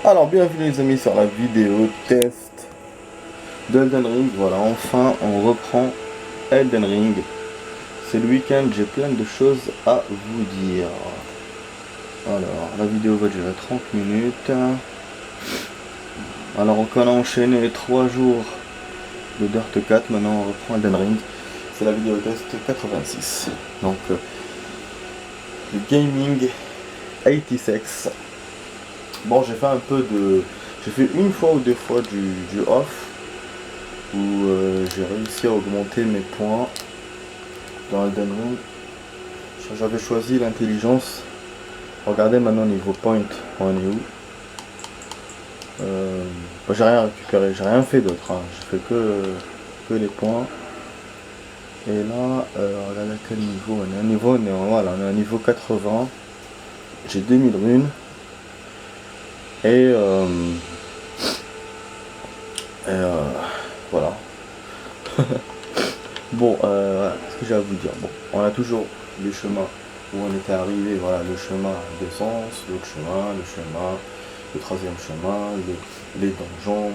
Alors bienvenue les amis sur la vidéo test d'Elden Ring. Voilà, enfin on reprend Elden Ring. C'est le week-end, j'ai plein de choses à vous dire. Alors la vidéo va durer 30 minutes. Alors on a enchaîné 3 jours de Dirt 4, maintenant on reprend Elden Ring. C'est la vidéo test 86. Donc le gaming 86. Bon, j'ai fait un peu de... J'ai fait une fois ou deux fois du off, où j'ai réussi à augmenter mes points dans Elden Ring. J'avais choisi l'intelligence. Regardez maintenant niveau point, on est où? J'ai rien récupéré, j'ai rien fait d'autre, hein. J'ai fait que les points. Et là, regardez à quel niveau on est. Voilà, on est à niveau 80. J'ai 2000 runes. Et voilà. Bon, ce que j'ai à vous dire. Bon, on a toujours les chemins où on était arrivé. Voilà, le chemin d'essence, l'autre chemin, le troisième chemin, les donjons.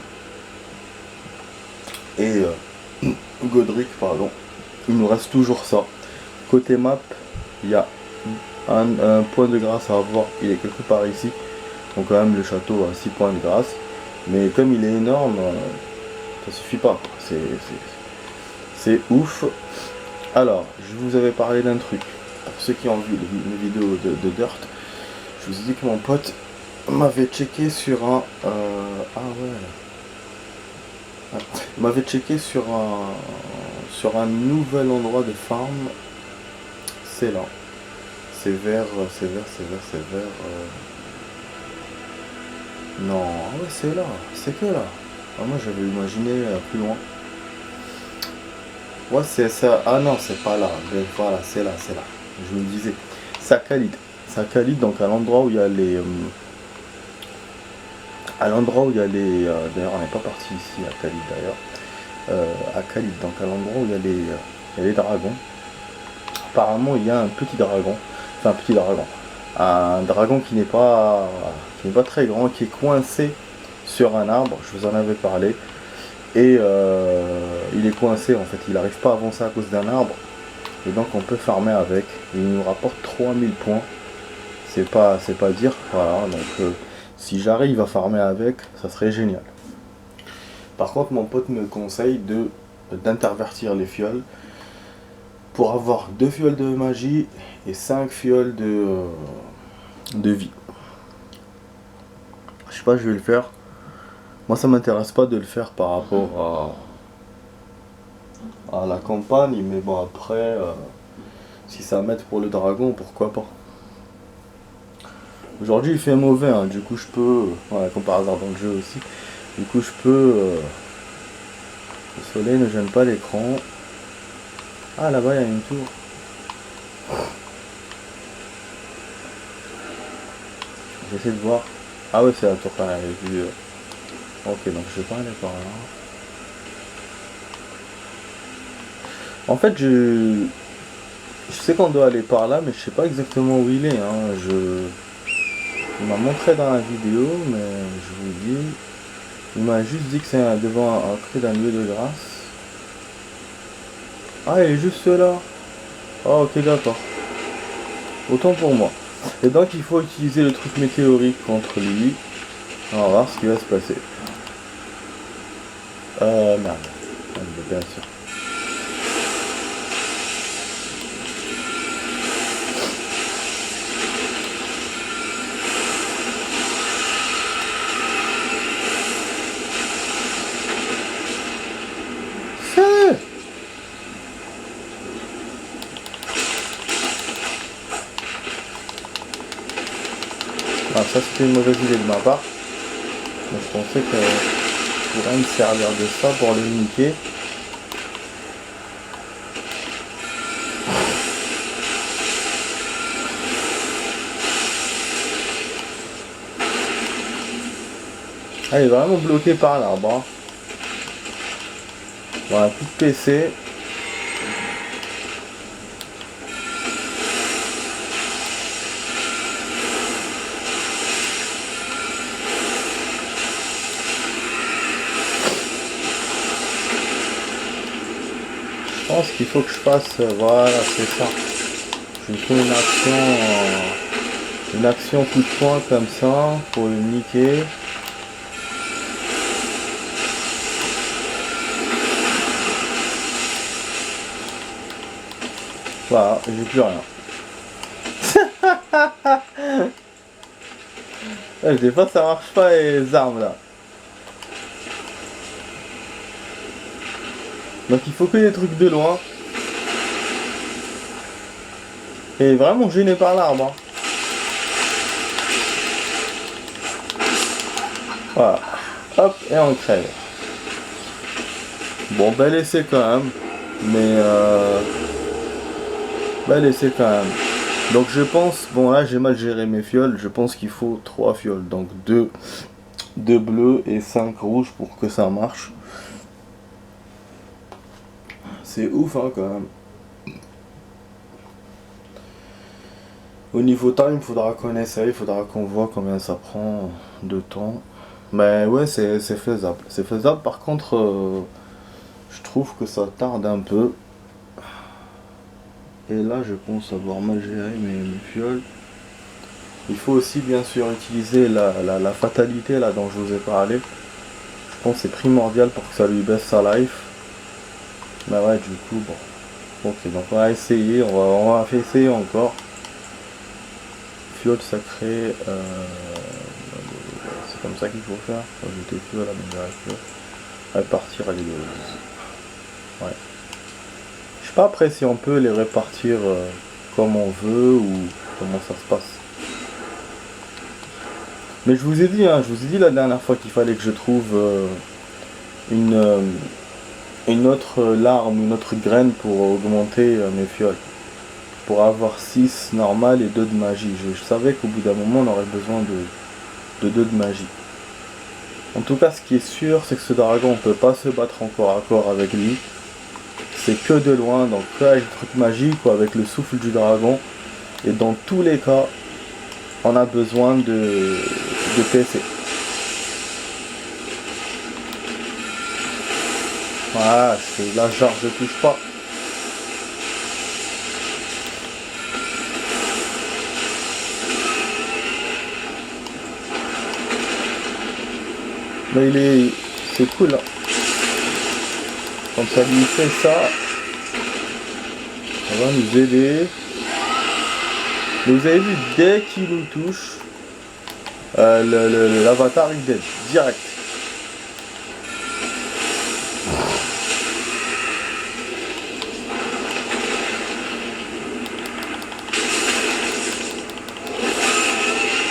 Et Godric, pardon. Il nous reste toujours ça. Côté map, il y a un point de grâce à avoir. Il est quelque part ici. Donc quand même le château a 6 points de grâce. Mais comme il est énorme, ça suffit pas. C'est ouf. Alors, je vous avais parlé d'un truc. Pour ceux qui ont vu mes vidéos de Dirt, je vous ai dit que mon pote m'avait checké sur un... Il m'avait checké sur un nouvel endroit de farm. C'est là. C'est vers... Non, ouais, c'est là. C'est que là. Ah, moi, j'avais imaginé plus loin. Ouais, c'est ça. Ah non, c'est pas là. Mais voilà, c'est là. Je me disais. C'est à Khalid. C'est à Khalid, donc à l'endroit où il y a les... D'ailleurs, on n'est pas parti ici à Khalid d'ailleurs. À Khalid, donc à l'endroit où il y a les dragons. Apparemment, il y a un petit dragon. Enfin, un petit dragon. Un dragon qui n'est pas très grand, qui est coincé sur un arbre. Je vous en avais parlé. Et il est coincé en fait. Il n'arrive pas à avancer à cause d'un arbre. Et donc on peut farmer avec. Et il nous rapporte 3000 points. C'est pas dire. Voilà, donc si j'arrive à farmer avec, ça serait génial. Par contre, mon pote me conseille d'intervertir les fioles pour avoir 2 fioles de magie et 5 fioles de vie. Je sais pas, je vais le faire. Moi, ça m'intéresse pas de le faire par rapport à la campagne, mais bon, après, si ça m'aide pour le dragon, pourquoi pas. Aujourd'hui, il fait mauvais, hein, du coup, je peux, comme par hasard dans le jeu aussi, du coup, je peux. Le soleil ne gêne pas l'écran. Ah, là-bas, il y a une tour. J'essaie de voir. Ah ouais, c'est la tour qu'on avait vue. Ok, donc je vais pas aller par là. En fait, je sais qu'on doit aller par là, mais je sais pas exactement où il est. Hein. Il m'a montré dans la vidéo, mais je vous dis, il m'a juste dit que c'est devant un près d'un lieu de grâce. Ah, il est juste là. Ah, ok, d'accord. Autant pour moi. Et donc, il faut utiliser le truc météorique contre lui. On va voir ce qui va se passer. Merde. Bien sûr. Ah, ça c'était une mauvaise idée de ma part. Mais je pensais que je pourrais me servir de ça pour le niquer. Ah, il est vraiment bloqué par l'arbre. Hein. Voilà, plus de PC. pense qu'il faut que je fasse, voilà, c'est ça. Je fais une action coup de poing comme ça, pour le niquer. Voilà, j'ai plus rien. Des fois ça marche pas les armes là. Donc il faut que des trucs de loin. Et vraiment gêné par l'arbre. Hein. Voilà. Hop, et on crève. Bon, bel essai quand même. Mais bel essai quand même. Donc je pense, bon là j'ai mal géré mes fioles, je pense qu'il faut 3 fioles. Donc 2 bleus et 5 rouges pour que ça marche. C'est ouf hein quand même. Au niveau time, il faudra qu'on essaye, il faudra qu'on voit combien ça prend de temps. Mais ouais, c'est faisable. C'est faisable, par contre, je trouve que ça tarde un peu. Et là, je pense avoir mal géré mes fioles. Il faut aussi, bien sûr, utiliser la fatalité là dont je vous ai parlé. Je pense que c'est primordial pour que ça lui baisse sa life. Mais ouais, du coup, bon. Ok, donc on va essayer, on va essayer encore. Fiole sacrée, c'est comme ça qu'il faut faire. Ajouter fiole à mes répartir les doses. Ouais. Je sais pas après si on peut les répartir comme on veut ou comment ça se passe. Mais je vous ai dit, hein, la dernière fois qu'il fallait que je trouve une autre larme, une autre graine pour augmenter mes fioles. Pour avoir 6 normales et 2 de magie. Je savais qu'au bout d'un moment on aurait besoin de 2 de magie. En tout cas ce qui est sûr c'est que ce dragon on peut pas se battre encore à corps avec lui. C'est que de loin, donc que avec le truc magique ou avec le souffle du dragon. Et dans tous les cas on a besoin de PC. Voilà, là genre je touche pas. Mais c'est cool hein. Comme ça lui fait ça, ça va nous aider. Mais vous avez vu, dès qu'il nous touche, l'avatar il dead, direct.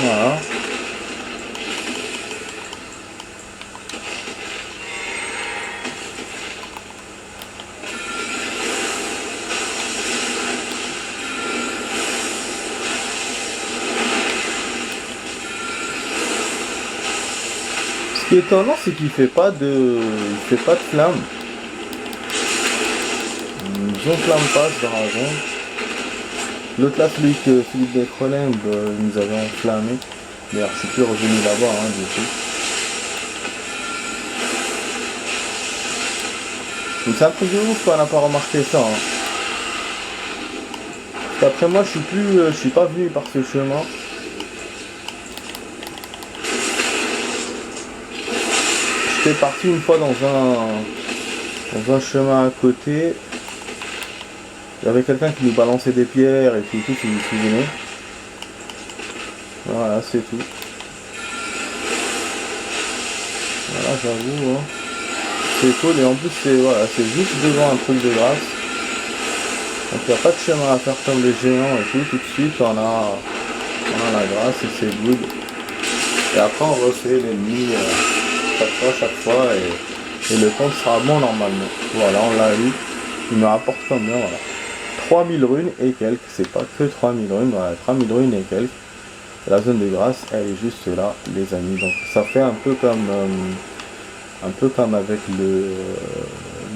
Voilà. Ce qui est étonnant, c'est qu'il fait pas de flamme. Ils enflamme pas ce dragon. L'autre là, celui que Philippe Descrolembe nous avait enflammé. D'ailleurs, je suis plus revenu là-bas, hein, du coup. Donc c'est un truc de ouf qu'on n'a pas remarqué ça. Hein. Après moi, je suis pas venu par ce chemin. J'étais parti une fois dans un chemin à côté. Il y avait quelqu'un qui nous balançait des pierres et tout, si vous vous souvenez. Voilà, c'est tout. Voilà, j'avoue. Hein. C'est cool et en plus c'est juste devant un truc de grâce. Donc il n'y a pas de chemin à faire comme les géants et tout de suite on a la grâce et c'est good. Et après on refait l'ennemi chaque fois et le compte sera bon normalement. Voilà, on l'a eu. Il me rapporte combien, voilà. 3000 runes et quelques, c'est pas que 3000 runes, voilà, 3000 runes et quelques. La zone de grâce, elle est juste là, les amis. Donc ça fait un peu comme avec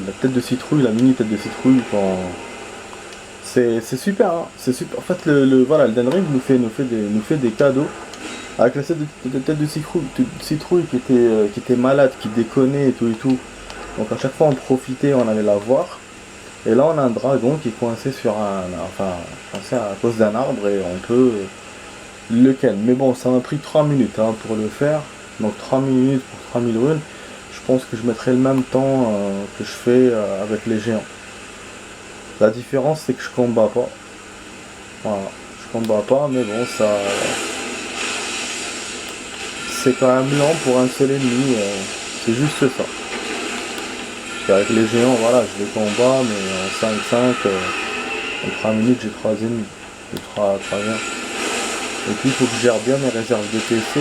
la tête de citrouille, la mini tête de citrouille quand. C'est super, hein. C'est super. En fait, voilà, le Elden Ring nous fait des cadeaux avec la tête de citrouille qui était malade, qui déconnait et tout. Donc à chaque fois on profitait, on allait la voir. Et là on a un dragon qui est coincé sur coincé à cause d'un arbre et on peut le ken. Mais bon, ça m'a pris 3 minutes hein, pour le faire. Donc 3 minutes pour 3000 runes. Je pense que je mettrai le même temps que je fais avec les géants. La différence c'est que je combats pas. Voilà, je combats pas, mais bon, ça... c'est quand même lent pour un seul ennemi, c'est juste ça. Parce qu'avec les géants, voilà, je les combats, mais en 5-5, en 3 minutes, j'ai 3 ennemis. J'ai 3 géants. Et puis, il faut que je gère bien mes réserves de PC.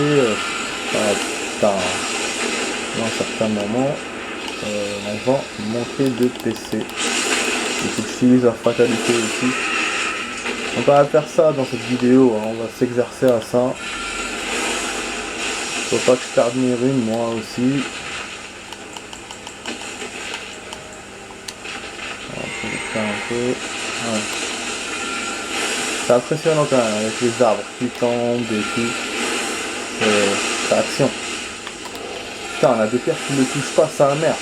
À un certain moment, on va manquer de PC. Il faut que j'utilise la fatalité aussi. On va faire ça dans cette vidéo, hein. On va s'exercer à ça. Faut pas que je perde mes runes, moi aussi. On va faire un peu. Ouais. C'est impressionnant quand même, avec les arbres qui tombent et tout. C'est action. Putain, on a des pierres qui ne touchent pas, ça merde.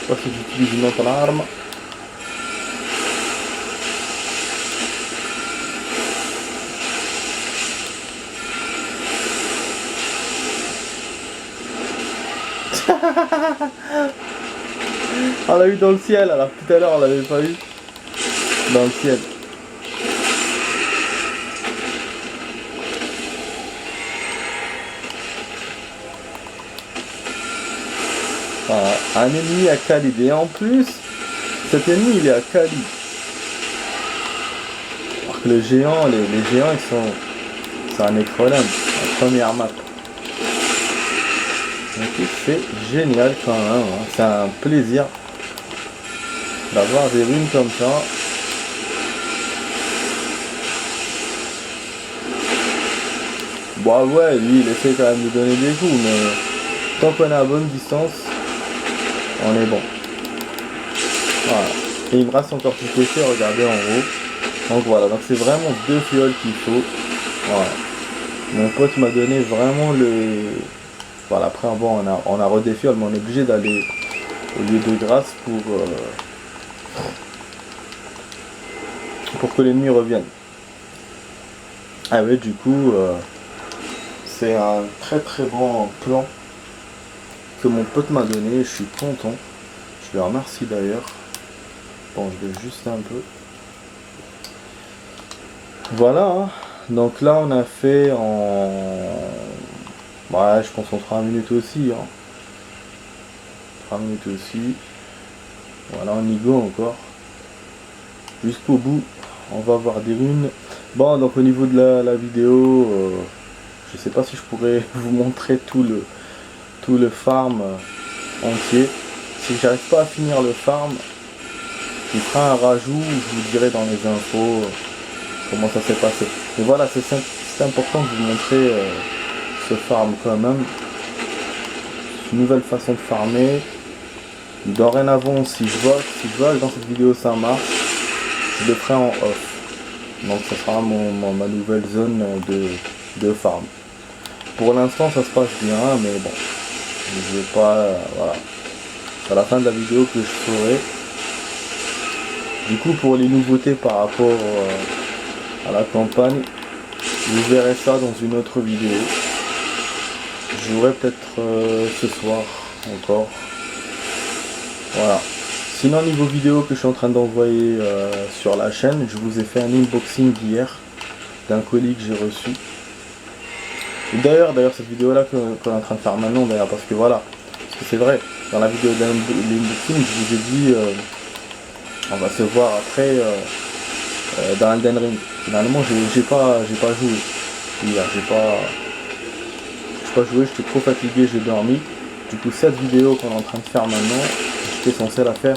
Je sais pas si j'utilise une autre arme. On l'a eu dans le ciel, alors tout à l'heure on l'avait pas eu. Dans le ciel. Voilà. Un ennemi à Khalid. Et en plus, cet ennemi il est à Khalid. Alors que les géants ils sont... c'est un Necroland, la première map. Donc c'est génial quand même, hein. C'est un plaisir d'avoir des runes comme ça. Bon ouais, lui il essaie quand même de donner des coups, mais tant qu'on est à bonne distance, on est bon. Voilà. Et il me reste encore tout PC, regardez en haut. Donc voilà, donc c'est vraiment 2 fioles qu'il faut. Voilà. Mon pote m'a donné vraiment le... Voilà, après bon, on a redéfiole, mais on est obligé d'aller au lieu de grâce pour que l'ennemi revienne. Ah ouais, du coup, c'est un très très bon plan que mon pote m'a donné, je suis content. Je le remercie d'ailleurs. Bon, je vais juste un peu. Voilà, hein. Donc là on a fait en... Ouais, je pense en 3 minutes aussi. Hein. 3 minutes aussi. Voilà, on y go encore. Jusqu'au bout. On va avoir des runes. Bon, donc au niveau de la vidéo, je sais pas si je pourrais vous montrer tout le farm entier. Si j'arrive pas à finir le farm, je ferai un rajout, je vous dirai dans les infos comment ça s'est passé. Mais voilà, c'est important de vous montrer ce farm quand même. Une nouvelle façon de farmer. Dorénavant, si je vois que dans cette vidéo ça marche, je le ferai en off. Donc ça sera ma nouvelle zone de farm. Pour l'instant ça se passe bien, mais bon, je vais pas... voilà. C'est à la fin de la vidéo que je ferai. Du coup, pour les nouveautés par rapport à la campagne, vous verrez ça dans une autre vidéo. Je jouerai peut-être ce soir encore. Voilà. Sinon, niveau vidéo que je suis en train d'envoyer sur la chaîne, je vous ai fait un unboxing hier d'un colis que j'ai reçu. D'ailleurs cette vidéo là qu'on est en train de faire maintenant, d'ailleurs, parce que voilà, parce que c'est vrai, dans la vidéo d'unboxing, je vous ai dit, on va se voir après dans Elden Ring. Finalement, j'ai pas joué. Hier, j'ai pas joué, j'étais trop fatigué, j'ai dormi. Du coup, cette vidéo qu'on est en train de faire maintenant, j'étais censé la faire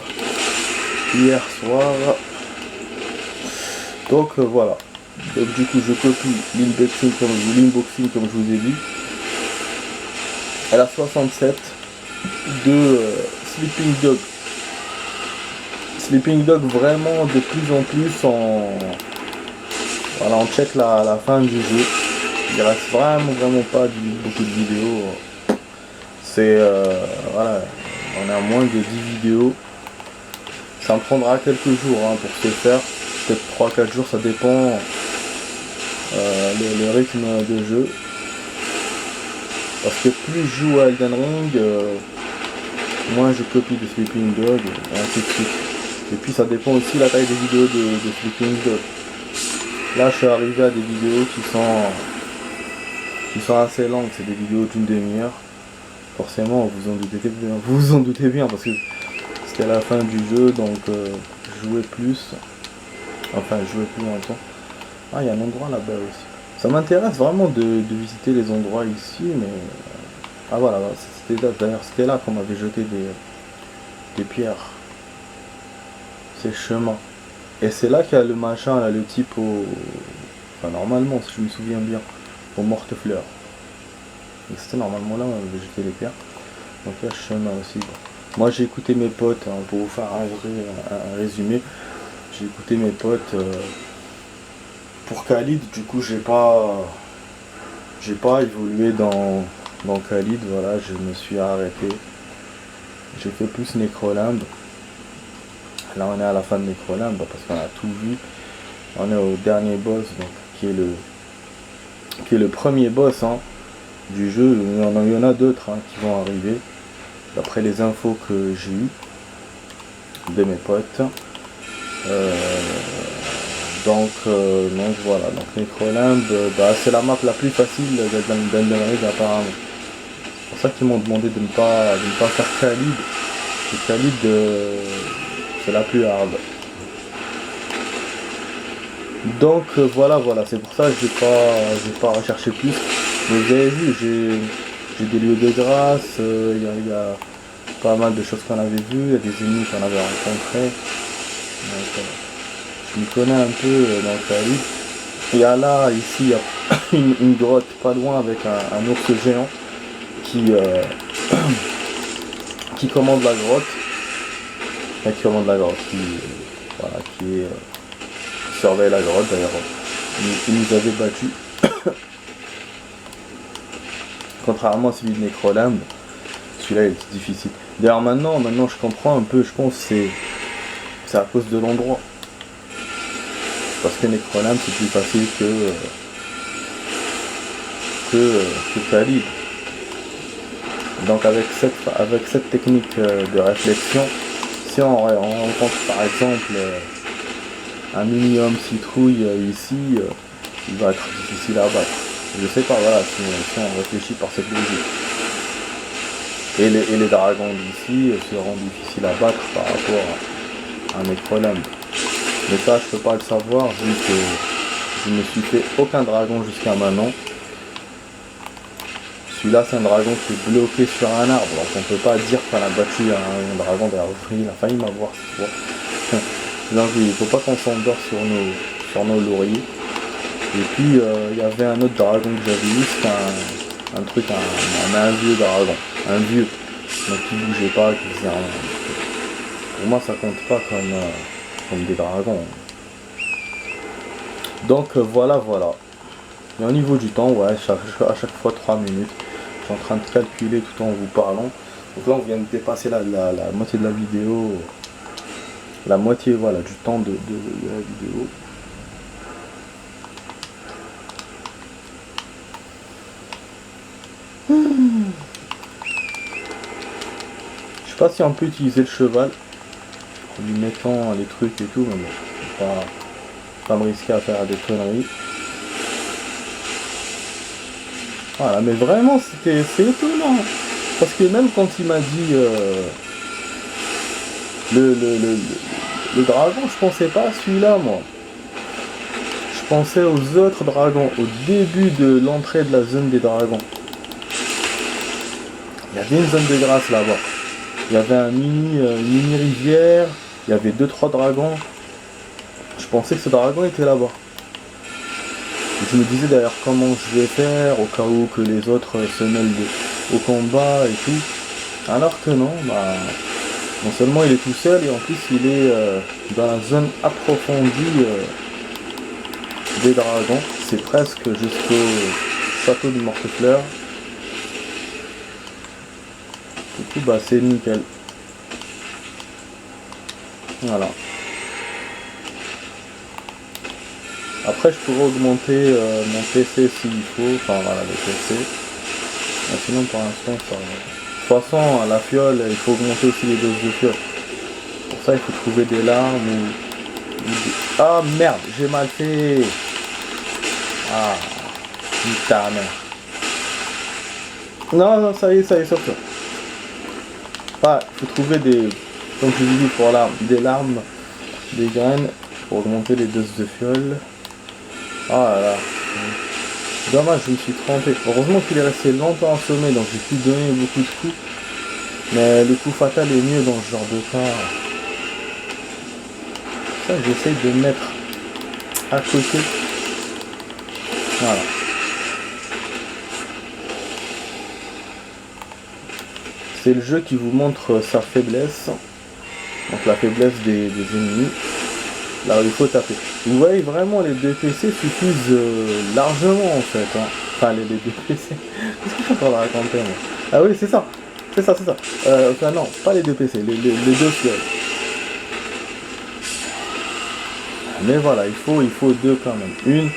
hier soir. Donc voilà. Donc du coup, je copie l'inboxing comme je vous ai dit. Elle a 67 de Sleeping Dog. Sleeping Dog vraiment de plus en plus voilà, on check la fin du jeu. il reste vraiment pas beaucoup de vidéos. C'est voilà, on est à moins de 10 vidéos. Ça me prendra quelques jours hein, pour se faire, peut-être 3-4 jours, ça dépend le rythme de jeu. Parce que plus je joue à Elden Ring, moins je copie de Sleeping Dog, et ainsi de suite. Et puis ça dépend aussi de la taille des vidéos de Sleeping Dog. Là je suis arrivé à des vidéos qui sont assez longues, c'est des vidéos d'une demi-heure. Forcément vous vous en doutez bien parce que c'était la fin du jeu, donc je jouais plus. Enfin je jouais plus longtemps. Ah, il y a un endroit là-bas aussi. Ça m'intéresse vraiment de visiter les endroits ici, mais... Ah voilà, c'était là qu'on m'avait jeté des pierres. Ces chemins. Et c'est là qu'il y a le machin, là, le type au... Enfin, normalement, si je me souviens bien, au morte-fleur. Et c'était normalement là où on m'avait jeté les pierres. Donc il y a ce chemin aussi. Bon. Moi j'ai écouté mes potes, hein, pour vous faire un résumé. J'ai écouté mes potes... Pour Khalid, du coup, j'ai pas évolué dans Khalid, voilà, je me suis arrêté. J'ai fait plus Necrolamb. Là, on est à la fin de Necrolamb parce qu'on a tout vu. On est au dernier boss, donc qui est le premier boss hein, du jeu. Il y en a d'autres hein, qui vont arriver, d'après les infos que j'ai eues de mes potes. Donc voilà, donc Necrolamb, c'est la map la plus facile d'Elden Ring apparemment. C'est pour ça qu'ils m'ont demandé de ne pas faire Khalid. Et Khalid, c'est la plus hard. Donc voilà, c'est pour ça que j'ai pas recherché plus. Mais vous avez vu, j'ai des lieux de grâce, il y a pas mal de choses qu'on avait vues, il y a des ennemis qu'on avait rencontrés. Donc, je me connais un peu dans le Khalid. Il y a là, ici, il y a une grotte pas loin avec un ours géant qui commande la grotte. Enfin, qui commande la grotte, qui surveille la grotte d'ailleurs. Il nous avait battu. Contrairement à celui de Necrolamb, celui-là il est difficile. D'ailleurs maintenant je comprends un peu, je pense que c'est à cause de l'endroit. Parce que Necrolamb c'est plus facile que Khalid. Donc avec cette technique de réflexion, si on rencontre par exemple un mini-homme citrouille ici, il va être difficile à battre. Je sais pas, voilà, si on réfléchit par cette logique. Et les dragons d'ici seront difficiles à battre par rapport à un Necrolamb. Mais ça, je peux pas le savoir vu que je ne suis fait aucun dragon jusqu'à maintenant. Celui-là, c'est un dragon qui est bloqué sur un arbre, donc on peut pas dire qu'on a battu un dragon derrière. Il a failli m'avoir, tu vois. Donc il faut pas qu'on s'endort sur nos lauriers. Et puis il y avait un autre dragon que j'avais eu, c'était un vieux dragon, un vieux, donc qui bougeait pas, qui faisait rien. Pour moi ça compte pas comme des dragons. Donc voilà. Et au niveau du temps, ouais, à chaque fois 3 minutes. Je suis en train de calculer tout en vous parlant. Donc là on vient de dépasser la moitié de la vidéo. La moitié voilà du temps de la vidéo. Je sais pas si on peut utiliser le cheval en lui mettant les trucs et tout, mais bon, je vais pas me risquer à faire des conneries. Voilà, mais vraiment c'est étonnant. Parce que même quand il m'a dit le dragon, je pensais pas à celui-là moi. Je pensais aux autres dragons, au début de l'entrée de la zone des dragons. Il y avait une zone de grâce là-bas. Il y avait une mini rivière, il y avait 2-3 dragons. Je pensais que ce dragon était là-bas. Je me disais d'ailleurs comment je vais faire au cas où que les autres se mêlent au combat et tout. Alors que non, non seulement il est tout seul et en plus il est dans la zone approfondie des dragons. C'est presque château de Mortefleur. Du coup, bah c'est nickel. Voilà. Après, je pourrais augmenter mon PC s'il faut. Enfin, voilà, le PC. Mais sinon, pour l'instant, ça va. De toute façon, à la fiole, il faut augmenter aussi les doses de fiole. Pour ça, il faut trouver des larmes ou des... Ah merde, j'ai mal fait. Ah, putain, merde. Non, non, ça y est, surtout. Ah, il faut trouver des... Comme je vous dis pour l'arme, des larmes, des graines pour augmenter les doses de fiole. Ah là là. Dommage, je me suis trompé. Heureusement qu'il est resté longtemps assommé, donc j'ai pu donner beaucoup de coups. Mais le coup fatal est mieux dans ce genre de cas. Ça, j'essaye de me mettre à côté. Voilà. C'est le jeu qui vous montre sa faiblesse. Donc la faiblesse des ennemis. Là où il faut taper. Vous voyez vraiment les deux PC suffisent largement en fait. Hein. Enfin les deux PC. Qu'est-ce que je suis en train de raconter moi? Ah oui c'est ça. C'est ça. Enfin non, pas les deux PC, les deux fioles. Mais voilà, il faut deux quand même. Une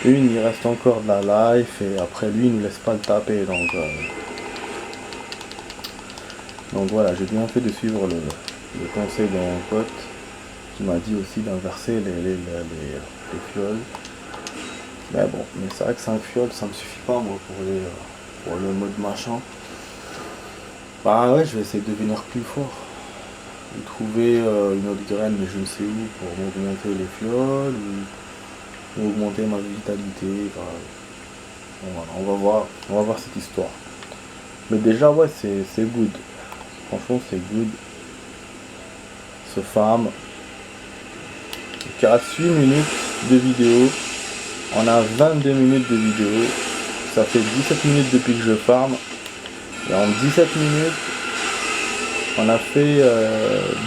il reste encore de la life et après lui il ne laisse pas le taper. Donc voilà, j'ai bien fait de suivre le conseil de mon pote qui m'a dit aussi d'inverser les fioles. Mais bon, mais c'est vrai que 5 fioles ça me suffit pas moi pour le mode machin. Bah ouais, je vais essayer de devenir plus fort. De trouver une autre graine mais je ne sais où pour augmenter les fioles ou augmenter ma vitalité. Enfin, bon, voilà, on va voir cette histoire. Mais déjà ouais c'est good. Franchement c'est good. Ce farm. Il reste 8 minutes de vidéo. On a 22 minutes de vidéo. Ça fait 17 minutes depuis que je farm. Et en 17 minutes, on a fait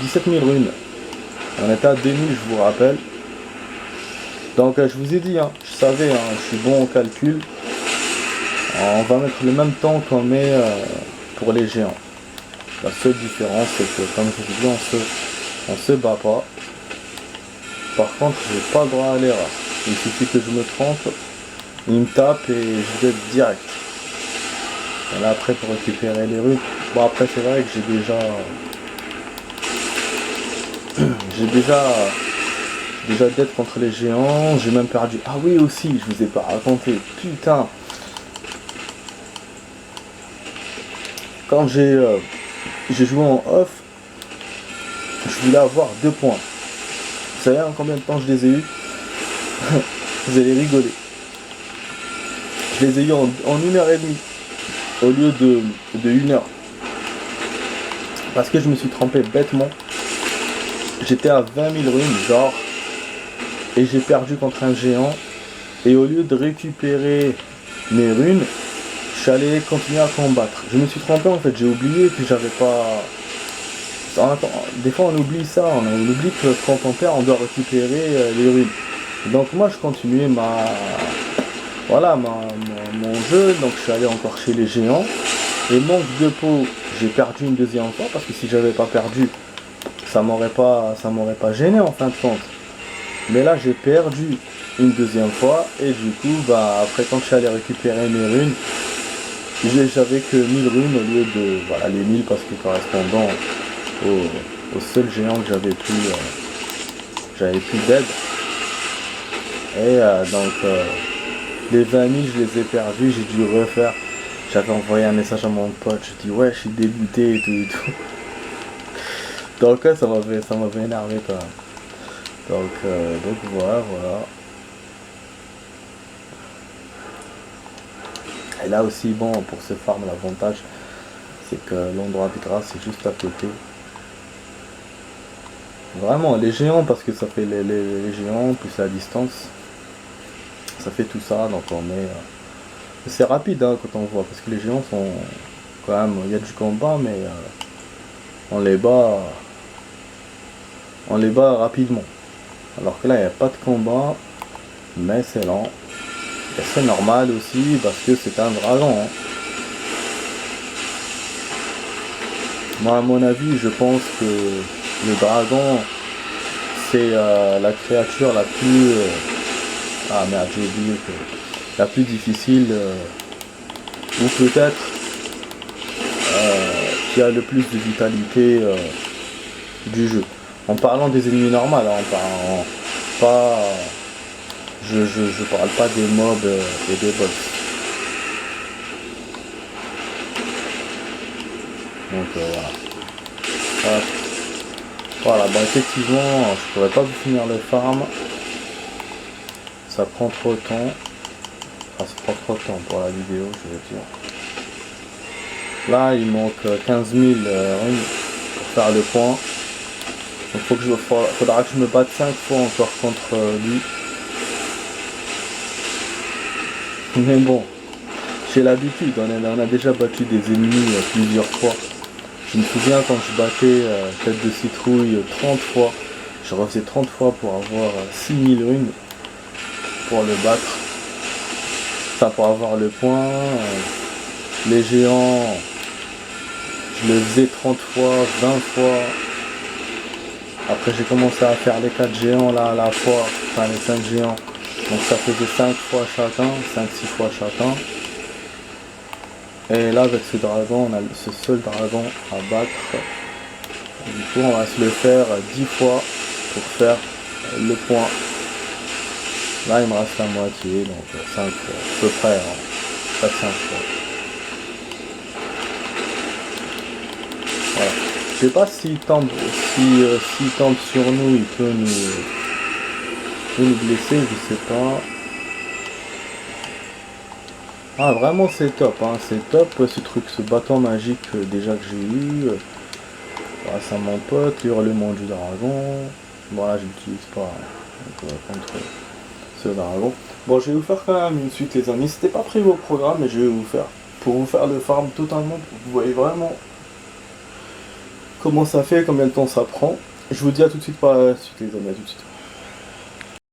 17 000 runes. On était à 2000, je vous rappelle. Donc je vous ai dit, hein, je savais, hein, je suis bon au calcul. On va mettre le même temps qu'on met pour les géants. La seule différence, c'est que comme je vous dis, on se bat pas. Par contre, j'ai pas le droit à l'erreur. Il suffit que je me trompe, il me tape et je vais être direct. Et là après pour récupérer les runes. Bon après c'est vrai que j'ai déjà dead contre les géants, j'ai même perdu. Ah oui aussi, je vous ai pas raconté. Putain. Quand j'ai joué en off, je voulais avoir 2 points. Vous savez en combien de temps je les ai eu? Vous allez rigoler. Je les ai eu en 1h30 au lieu de 1h. Parce que je me suis trompé bêtement. J'étais à 20 000 runes, genre. Et j'ai perdu contre un géant. Et au lieu de récupérer mes runes, je suis allé continuer à combattre. Je me suis trompé en fait, j'ai oublié que j'avais pas... Des fois on oublie ça, on oublie que quand on perd on doit récupérer les runes. Donc moi je continuais mon jeu, donc je suis allé encore chez les géants. Et manque de peau, j'ai perdu une deuxième fois parce que si j'avais pas perdu, ça m'aurait pas gêné en fin de compte. Mais là j'ai perdu une deuxième fois et du coup bah après quand je suis allé récupérer mes runes, j'avais que 1000 runes au lieu de voilà les 1000 parce que correspondant au seul géant que j'avais pu d'aide. Et donc les 20 000 je les ai perdus, j'ai dû refaire. J'avais envoyé un message à mon pote, je dis ouais je suis dégoûté et tout. Donc ça m'avait énervé quand même. Donc voilà. Et là aussi bon pour ce farm l'avantage c'est que l'endroit de grâce est juste à côté. Vraiment les géants parce que ça fait les géants plus la distance. Ça fait tout ça donc on est... C'est rapide hein, quand on voit parce que les géants sont quand même... Il y a du combat mais on les bat rapidement. Alors que là il n'y a pas de combat mais c'est lent. Et c'est normal aussi parce que c'est un dragon. Hein. Moi, à mon avis, je pense que le dragon, c'est la créature la plus... ah merde, j'ai oublié que... La plus difficile, ou peut-être qui a le plus de vitalité du jeu. En parlant des ennemis normaux, hein, en parlant pas... je parle pas des mobs et des boss. Donc voilà. Voilà, bon effectivement, je pourrais pas vous finir le farm. Ça prend trop de temps. Enfin, ça prend trop de temps pour la vidéo, je veux dire. Là, il manque 15 000 runes pour faire le point. Donc faudra que je me batte 5 fois encore contre lui. Mais bon, j'ai l'habitude, on a déjà battu des ennemis plusieurs fois. Je me souviens quand je battais tête de citrouille 30 fois, je refaisais 30 fois pour avoir 6000 runes pour le battre. Enfin pour avoir le point. Les géants, je le faisais 30 fois, 20 fois. Après j'ai commencé à faire les 4 géants là à la fois, enfin les 5 géants. Donc ça faisait 5 fois chacun, 5-6 fois chacun. Et là avec ce dragon, on a ce seul dragon à battre. Du coup on va se le faire 10 fois pour faire le point. Là il me reste la moitié, donc 5 fois, à peu près, hein, 4-5 fois. Voilà. Je sais pas s'il tombe, s'il tombe sur nous, il peut nous blesser, je sais pas. Ah vraiment c'est top, hein, c'est top ce truc, ce bâton magique déjà que j'ai eu. Grâce à mon pote, hurlement du dragon. Voilà, je l'utilise pas hein, contre ce dragon. Bon, je vais vous faire quand même une suite les amis. C'était pas prévu au programme, mais je vais vous faire. Pour vous faire le farm totalement, pour que vous voyez vraiment comment ça fait, combien de temps ça prend. Je vous dis à tout de suite par la suite les amis, à tout de suite.